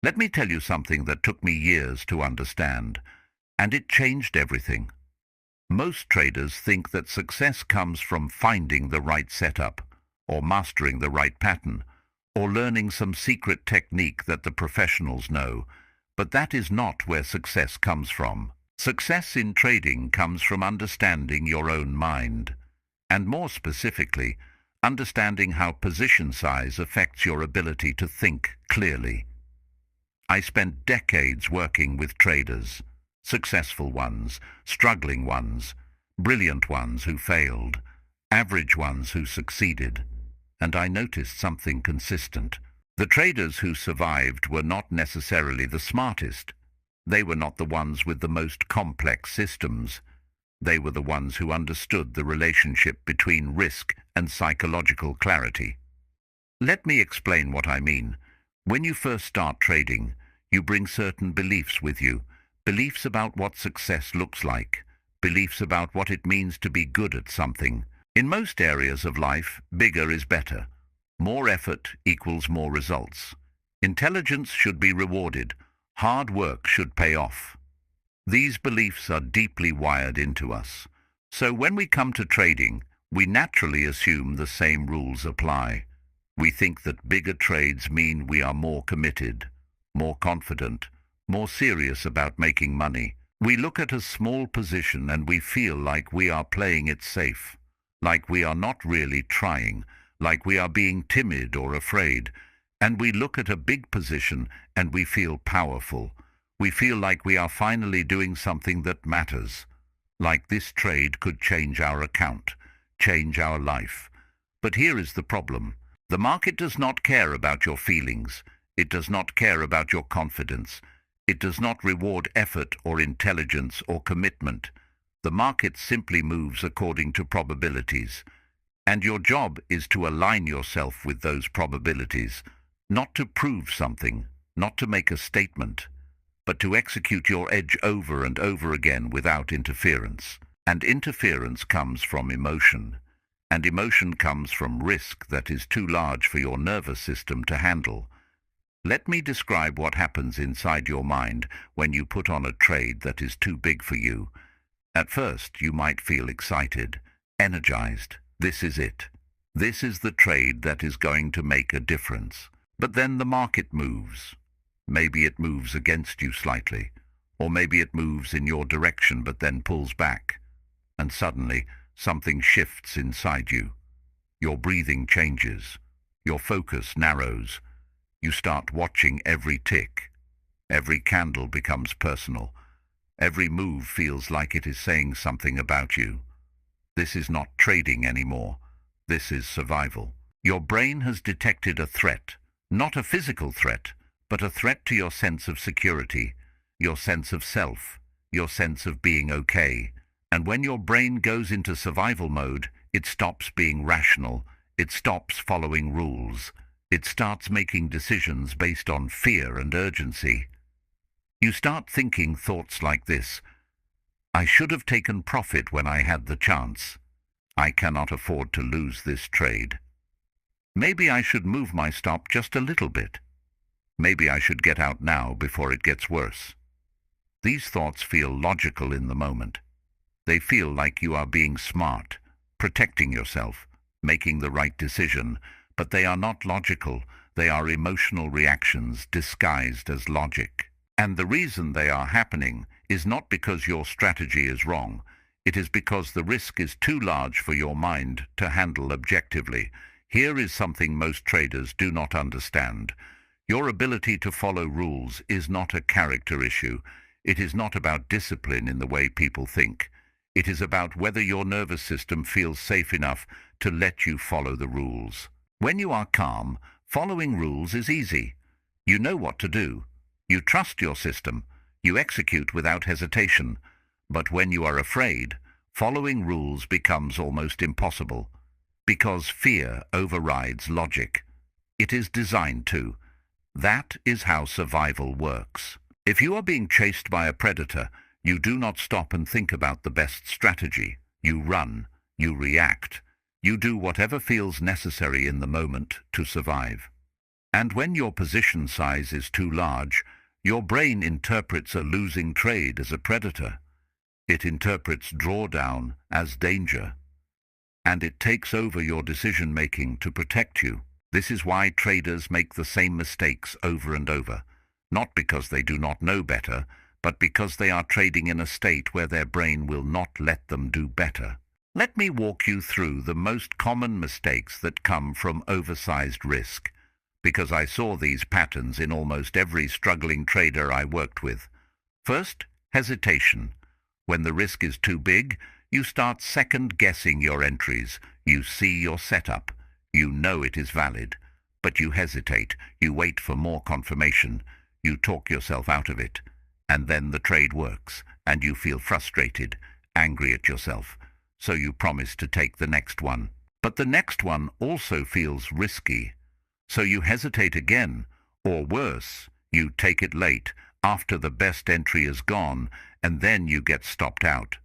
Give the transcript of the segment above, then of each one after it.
Let me tell you something that took me years to understand, and it changed everything. Most traders think that success comes from finding the right setup, or mastering the right pattern, or learning some secret technique that the professionals know, but that is not where success comes from. Success in trading comes from understanding your own mind, and more specifically, understanding how position size affects your ability to think clearly. I spent decades working with traders, successful ones, struggling ones, brilliant ones who failed, average ones who succeeded, and I noticed something consistent. The traders who survived were not necessarily the smartest. They were not the ones with the most complex systems. They were the ones who understood the relationship between risk and psychological clarity. Let me explain what I mean. When you first start trading, you bring certain beliefs with you, beliefs about what success looks like, beliefs about what it means to be good at something. In most areas of life, bigger is better. More effort equals more results. Intelligence should be rewarded. Hard work should pay off. These beliefs are deeply wired into us. So when we come to trading, we naturally assume the same rules apply. We think that bigger trades mean we are more committed, more confident, more serious about making money. We look at a small position and we feel like we are playing it safe, like we are not really trying, like we are being timid or afraid. And we look at a big position and we feel powerful. We feel like we are finally doing something that matters, like this trade could change our account, change our life. But here is the problem. The market does not care about your feelings. It does not care about your confidence. It does not reward effort or intelligence or commitment. The market simply moves according to probabilities. And your job is to align yourself with those probabilities, not to prove something, not to make a statement, but to execute your edge over and over again without interference. And interference comes from emotion. And emotion comes from risk that is too large for your nervous system to handle. Let me describe what happens inside your mind when you put on a trade that is too big for you. At first, you might feel excited, energized. This is it. This is the trade that is going to make a difference. But then the market moves. Maybe it moves against you slightly, or maybe it moves in your direction but then pulls back. And suddenly, something shifts inside you. Your breathing changes. Your focus narrows. You start watching every tick. Every candle becomes personal. Every move feels like it is saying something about you. This is not trading anymore. This is survival. Your brain has detected a threat, not a physical threat, but a threat to your sense of security, your sense of self, your sense of being okay. And when your brain goes into survival mode, it stops being rational. It stops following rules. It starts making decisions based on fear and urgency. You start thinking thoughts like this: I should have taken profit when I had the chance. I cannot afford to lose this trade. Maybe I should move my stop just a little bit. Maybe I should get out now before it gets worse. These thoughts feel logical in the moment. They feel like you are being smart, protecting yourself, making the right decision, but they are not logical. They are emotional reactions disguised as logic. And the reason they are happening is not because your strategy is wrong. It is because the risk is too large for your mind to handle objectively. Here is something most traders do not understand. Your ability to follow rules is not a character issue. It is not about discipline in the way people think. It is about whether your nervous system feels safe enough to let you follow the rules. When you are calm, following rules is easy. You know what to do. You trust your system. You execute without hesitation. But when you are afraid, following rules becomes almost impossible, because fear overrides logic. It is designed to. That is how survival works. If you are being chased by a predator, you do not stop and think about the best strategy. You run. You react. You do whatever feels necessary in the moment to survive. And when your position size is too large, your brain interprets a losing trade as a predator. It interprets drawdown as danger, and it takes over your decision-making to protect you. This is why traders make the same mistakes over and over, not because they do not know better, but because they are trading in a state where their brain will not let them do better. Let me walk you through the most common mistakes that come from oversized risk, because I saw these patterns in almost every struggling trader I worked with. First, hesitation. When the risk is too big, you start second-guessing your entries. You see your setup. You know it is valid, but you hesitate. You wait for more confirmation. You talk yourself out of it. And then the trade works, and you feel frustrated, angry at yourself. So you promise to take the next one. But the next one also feels risky. So you hesitate again, or worse, you take it late, after the best entry is gone, and then you get stopped out.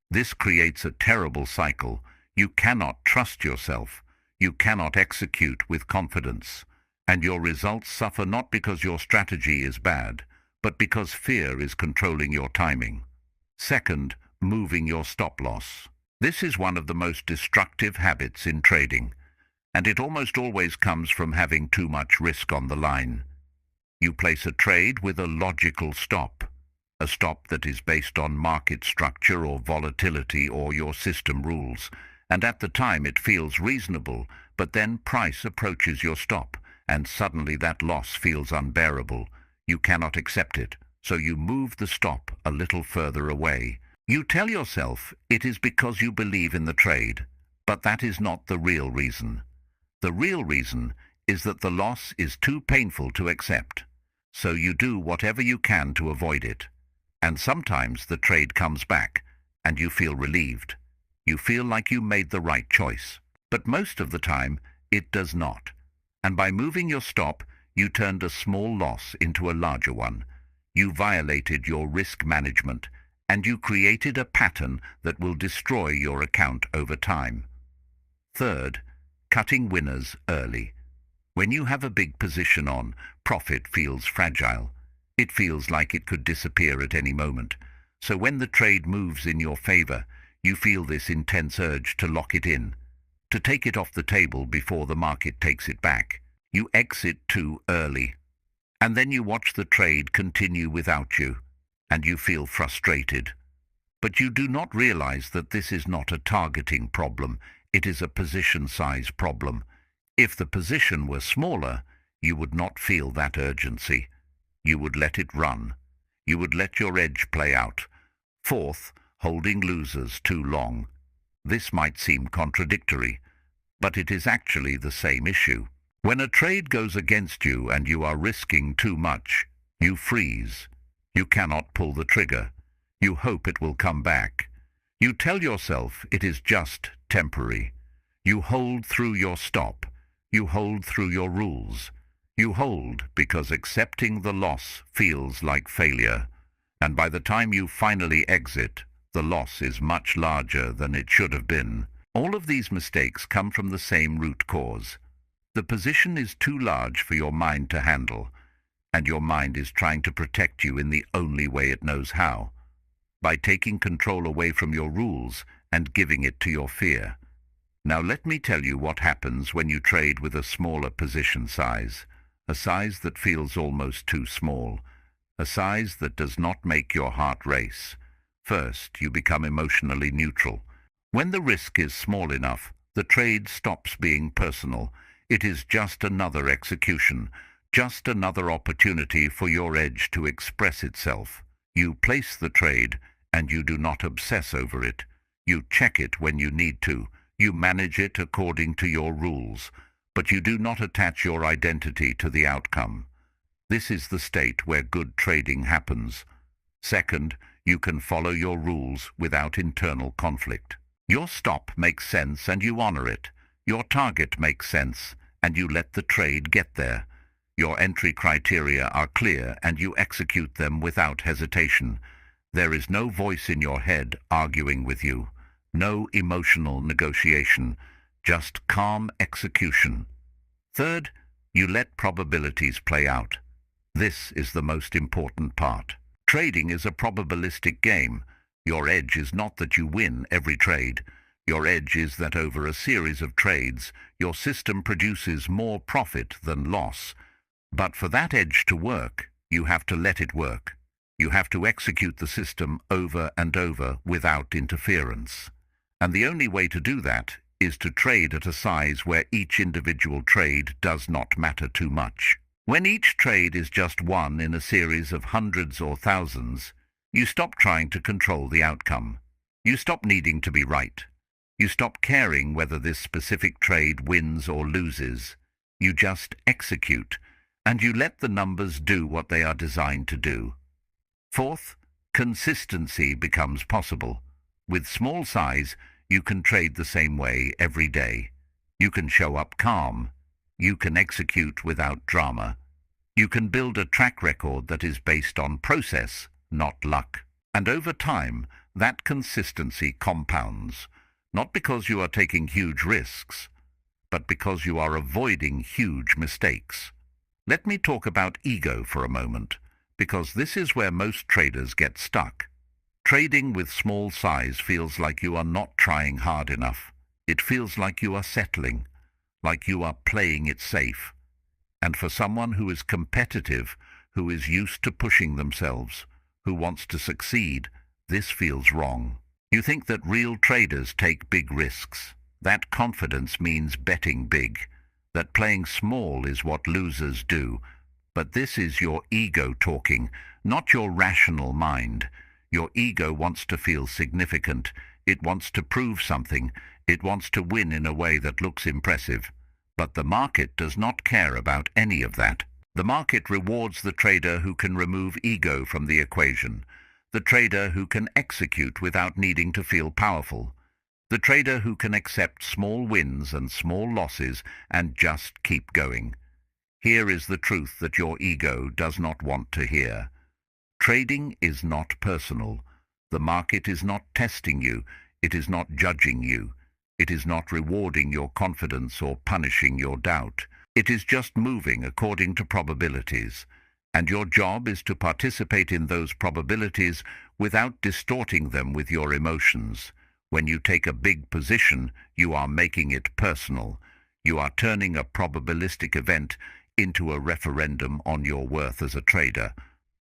This creates a terrible cycle. You cannot trust yourself. You cannot execute with confidence. And your results suffer not because your strategy is bad, but because fear is controlling your timing. Second, moving your stop loss. This is one of the most destructive habits in trading, and it almost always comes from having too much risk on the line. You place a trade with a logical stop, a stop that is based on market structure or volatility or your system rules, and at the time it feels reasonable, but then price approaches your stop, and suddenly that loss feels unbearable. You cannot accept it, so you move the stop a little further away. You tell yourself it is because you believe in the trade, but that is not the real reason. The real reason is that the loss is too painful to accept, so you do whatever you can to avoid it. And sometimes the trade comes back, and you feel relieved. You feel like you made the right choice. But most of the time, it does not. And by moving your stop, you turned a small loss into a larger one. You violated your risk management, and you created a pattern that will destroy your account over time. Third, cutting winners early. When you have a big position on, profit feels fragile. It feels like it could disappear at any moment. So when the trade moves in your favor, you feel this intense urge to lock it in, to take it off the table before the market takes it back. You exit too early, and then you watch the trade continue without you, and you feel frustrated. But you do not realize that this is not a targeting problem. It is a position size problem. If the position were smaller, you would not feel that urgency. You would let it run. You would let your edge play out. Fourth, holding losers too long. This might seem contradictory, but it is actually the same issue. When a trade goes against you and you are risking too much, you freeze. You cannot pull the trigger. You hope it will come back. You tell yourself it is just temporary. You hold through your stop. You hold through your rules. You hold because accepting the loss feels like failure. And by the time you finally exit, the loss is much larger than it should have been. All of these mistakes come from the same root cause. The position is too large for your mind to handle, and your mind is trying to protect you in the only way it knows how, by taking control away from your rules and giving it to your fear. Now let me tell you what happens when you trade with a smaller position size, a size that feels almost too small, a size that does not make your heart race. First, you become emotionally neutral. When the risk is small enough, the trade stops being personal. It is just another execution, just another opportunity for your edge to express itself. You place the trade, and you do not obsess over it. You check it when you need to. You manage it according to your rules, but you do not attach your identity to the outcome. This is the state where good trading happens. Second, you can follow your rules without internal conflict. Your stop makes sense and you honor it. Your target makes sense and you let the trade get there. Your entry criteria are clear and you execute them without hesitation. There is no voice in your head arguing with you, no emotional negotiation, just calm execution. Third, You let probabilities play out. This is the most important part. Trading is a probabilistic game. Your edge is not that you win every trade. Your edge is that over a series of trades, your system produces more profit than loss. But for that edge to work, you have to let it work. You have to execute the system over and over without interference. And the only way to do that is to trade at a size where each individual trade does not matter too much. When each trade is just one in a series of hundreds or thousands, you stop trying to control the outcome. You stop needing to be right. You stop caring whether this specific trade wins or loses. You just execute, and you let the numbers do what they are designed to do. Fourth, consistency becomes possible. With small size, you can trade the same way every day. You can show up calm. You can execute without drama. You can build a track record that is based on process, not luck. And over time, that consistency compounds, not because you are taking huge risks, but because you are avoiding huge mistakes. Let me talk about ego for a moment, because this is where most traders get stuck. Trading with small size feels like you are not trying hard enough. It feels like you are settling, like you are playing it safe. And for someone who is competitive, who is used to pushing themselves, who wants to succeed, this feels wrong. You think that real traders take big risks. That confidence means betting big, that playing small is what losers do. But this is your ego talking, not your rational mind. Your ego wants to feel significant. It wants to prove something. It wants to win in a way that looks impressive. But the market does not care about any of that. The market rewards the trader who can remove ego from the equation, the trader who can execute without needing to feel powerful, the trader who can accept small wins and small losses and just keep going. Here is the truth that your ego does not want to hear. Trading is not personal. The market is not testing you. It is not judging you. It is not rewarding your confidence or punishing your doubt. It is just moving according to probabilities, and your job is to participate in those probabilities without distorting them with your emotions. When you take a big position, you are making it personal. You are turning a probabilistic event into a referendum on your worth as a trader,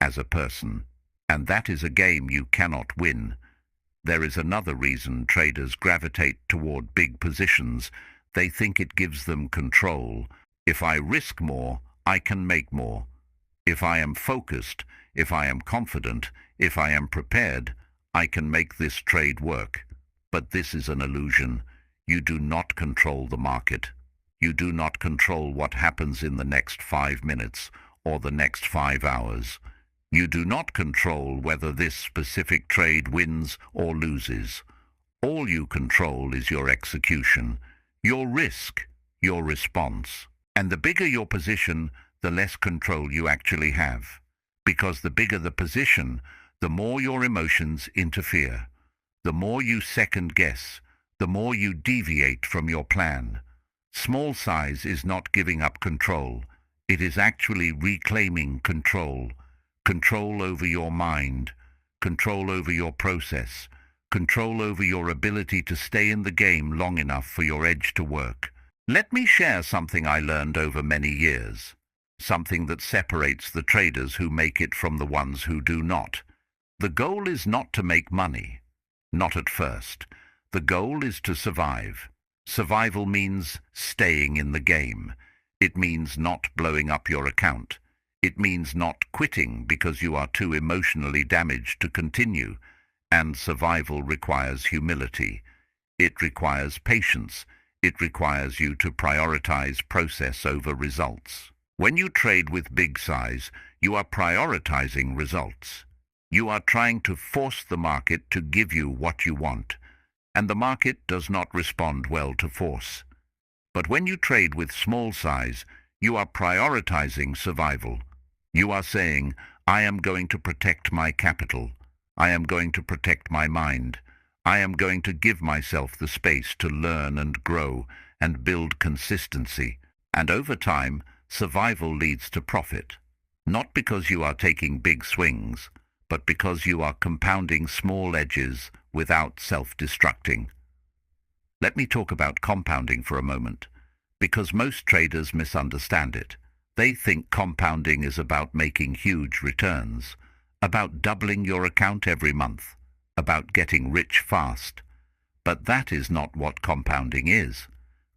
as a person. And that is a game you cannot win. There is another reason traders gravitate toward big positions. They think it gives them control. If I risk more, I can make more. If I am focused, if I am confident, if I am prepared, I can make this trade work. But this is an illusion. You do not control the market. You do not control what happens in the next 5 minutes or the next 5 hours. You do not control whether this specific trade wins or loses. All you control is your execution, your risk, your response. And the bigger your position, the less control you actually have. Because the bigger the position, the more your emotions interfere. The more you second guess, the more you deviate from your plan. Small size is not giving up control. It is actually reclaiming control. Control over your mind, control over your process, control over your ability to stay in the game long enough for your edge to work. Let me share something I learned over many years, something that separates the traders who make it from the ones who do not. The goal is not to make money, not at first. The goal is to survive. Survival means staying in the game. It means not blowing up your account. It means not quitting because you are too emotionally damaged to continue. And survival requires humility. It requires patience. It requires you to prioritize process over results. When you trade with big size, you are prioritizing results. You are trying to force the market to give you what you want, and the market does not respond well to force. But when you trade with small size, you are prioritizing survival. You are saying, I am going to protect my capital. I am going to protect my mind. I am going to give myself the space to learn and grow and build consistency. And over time, survival leads to profit. Not because you are taking big swings, but because you are compounding small edges without self-destructing. Let me talk about compounding for a moment, because most traders misunderstand it. They think compounding is about making huge returns, about doubling your account every month, about getting rich fast. But that is not what compounding is.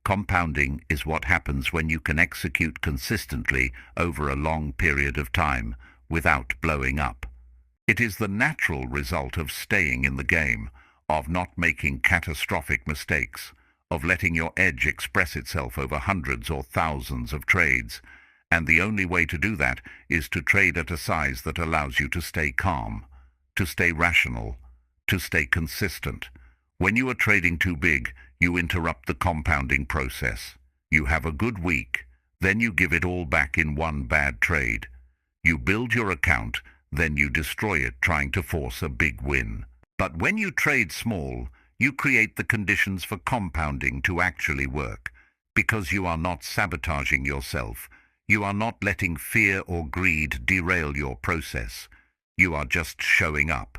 Compounding is what happens when you can execute consistently over a long period of time without blowing up. It is the natural result of staying in the game, of not making catastrophic mistakes, of letting your edge express itself over hundreds or thousands of trades. And the only way to do that is to trade at a size that allows you to stay calm, to stay rational, to stay consistent. When you are trading too big, you interrupt the compounding process. You have a good week, then you give it all back in one bad trade. You build your account, then you destroy it trying to force a big win. But when you trade small, you create the conditions for compounding to actually work, because you are not sabotaging yourself. You are not letting fear or greed derail your process. You are just showing up,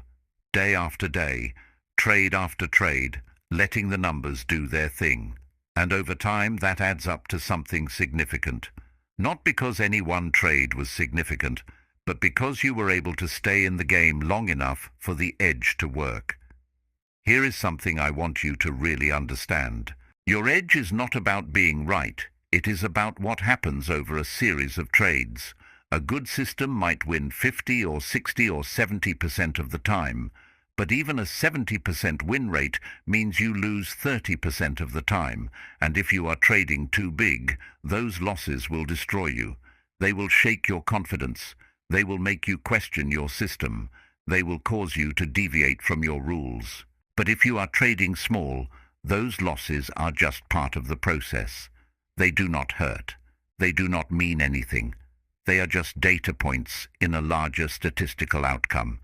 day after day, trade after trade, letting the numbers do their thing. And over time, that adds up to something significant. Not because any one trade was significant, but because you were able to stay in the game long enough for the edge to work. Here is something I want you to really understand. Your edge is not about being right. It is about what happens over a series of trades. A good system might win 50 or 60 or 70% of the time, but even a 70% win rate means you lose 30% of the time, and if you are trading too big, those losses will destroy you. They will shake your confidence. They will make you question your system. They will cause you to deviate from your rules. But if you are trading small, those losses are just part of the process. They do not hurt. They do not mean anything. They are just data points in a larger statistical outcome.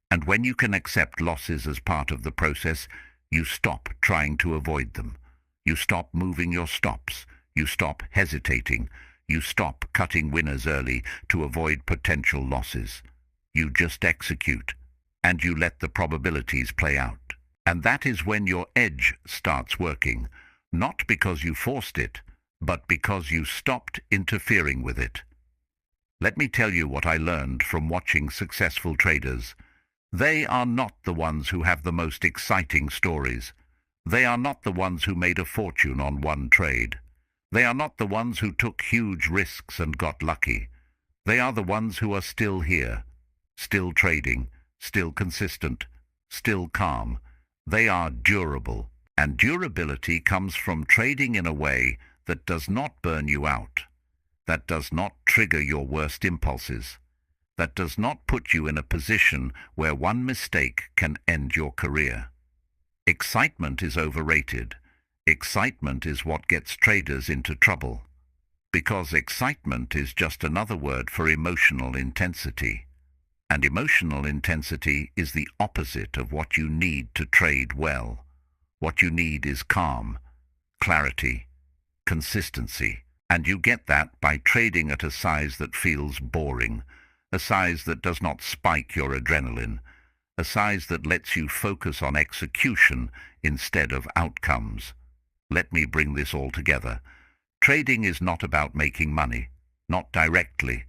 And when you can accept losses as part of the process, you stop trying to avoid them. You stop moving your stops. You stop hesitating. You stop cutting winners early to avoid potential losses. You just execute, and you let the probabilities play out. And that is when your edge starts working, not because you forced it, but because you stopped interfering with it. Let me tell you what I learned from watching successful traders. They are not the ones who have the most exciting stories. They are not the ones who made a fortune on one trade. They are not the ones who took huge risks and got lucky. They are the ones who are still here, still trading, still consistent, still calm. They are durable, and durability comes from trading in a way that does not burn you out, that does not trigger your worst impulses, that does not put you in a position where one mistake can end your career. Excitement is overrated. Excitement is what gets traders into trouble, because excitement is just another word for emotional intensity. And emotional intensity is the opposite of what you need to trade well. What you need is calm, clarity, consistency. And you get that by trading at a size that feels boring, a size that does not spike your adrenaline, a size that lets you focus on execution instead of outcomes. Let me bring this all together. Trading is not about making money, not directly.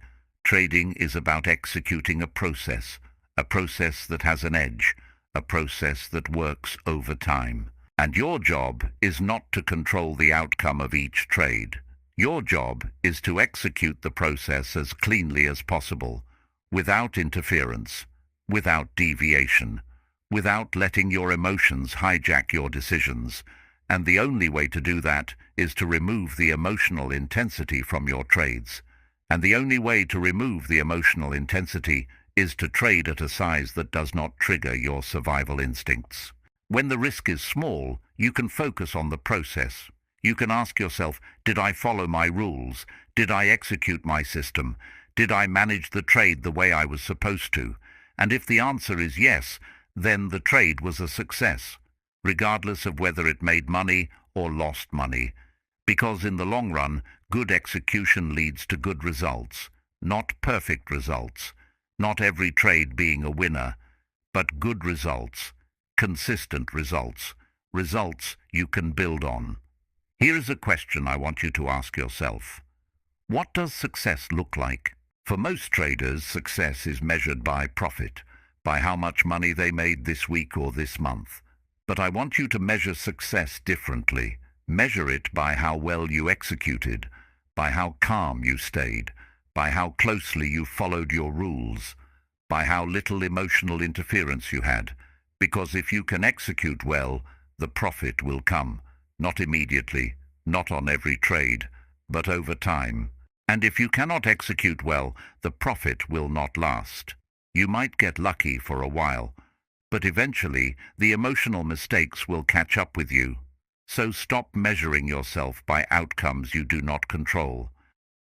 Trading is about executing a process that has an edge, a process that works over time. And your job is not to control the outcome of each trade. Your job is to execute the process as cleanly as possible, without interference, without deviation, without letting your emotions hijack your decisions. And the only way to do that is to remove the emotional intensity from your trades. And the only way to remove the emotional intensity is to trade at a size that does not trigger your survival instincts. When the risk is small, you can focus on the process. You can ask yourself, did I follow my rules? Did I execute my system? Did I manage the trade the way I was supposed to? And if the answer is yes, then the trade was a success, regardless of whether it made money or lost money. Because in the long run, Good execution leads to good results, not perfect results, not every trade being a winner, but good results, consistent results, results you can build on. Here is a question I want you to ask yourself. What does success look like? For most traders, success is measured by profit, by how much money they made this week or this month. But I want you to measure success differently. Measure it by how well you executed, by how calm you stayed, by how closely you followed your rules, by how little emotional interference you had. Because if you can execute well, the profit will come, not immediately, not on every trade, but over time. And if you cannot execute well, the profit will not last. You might get lucky for a while, but eventually the emotional mistakes will catch up with you. So stop measuring yourself by outcomes you do not control,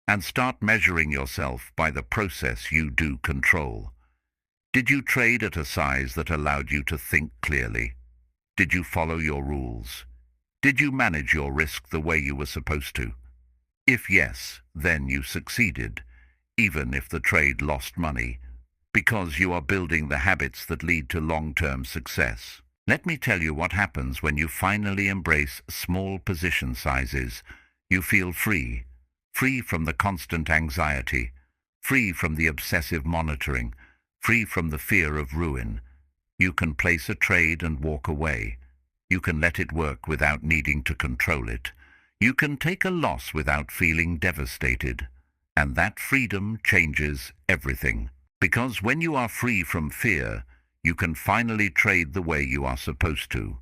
and start measuring yourself by the process you do control. Did you trade at a size that allowed you to think clearly? Did you follow your rules? Did you manage your risk the way you were supposed to? If yes, then you succeeded, even if the trade lost money, because you are building the habits that lead to long-term success. Let me tell you what happens when you finally embrace small position sizes. You feel free, free from the constant anxiety, free from the obsessive monitoring, free from the fear of ruin. You can place a trade and walk away. You can let it work without needing to control it. You can take a loss without feeling devastated. And that freedom changes everything. Because when you are free from fear, you can finally trade the way you are supposed to.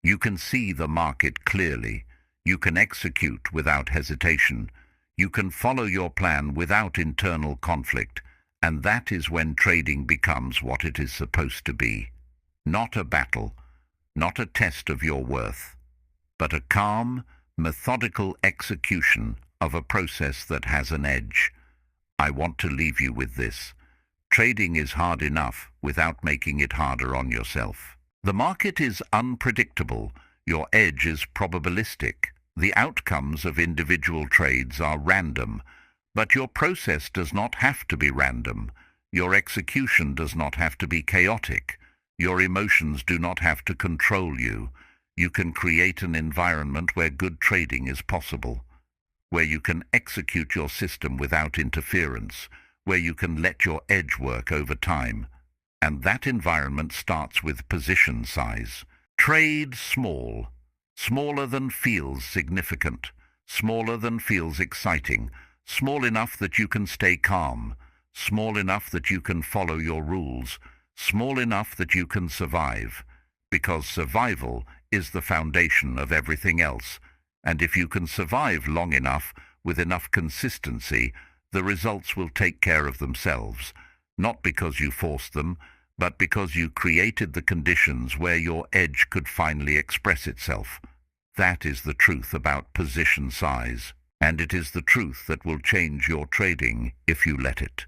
You can see the market clearly. You can execute without hesitation. You can follow your plan without internal conflict. And that is when trading becomes what it is supposed to be. Not a battle, not a test of your worth, but a calm, methodical execution of a process that has an edge. I want to leave you with this. Trading is hard enough without making it harder on yourself. The market is unpredictable. Your edge is probabilistic. The outcomes of individual trades are random, but your process does not have to be random. Your execution does not have to be chaotic. Your emotions do not have to control you. You can create an environment where good trading is possible, where you can execute your system without interference, where you can let your edge work over time. And that environment starts with position size. Trade small, smaller than feels significant, smaller than feels exciting, small enough that you can stay calm, small enough that you can follow your rules, small enough that you can survive, because survival is the foundation of everything else. And if you can survive long enough, with enough consistency, the results will take care of themselves, not because you forced them, but because you created the conditions where your edge could finally express itself. That is the truth about position size, and it is the truth that will change your trading if you let it.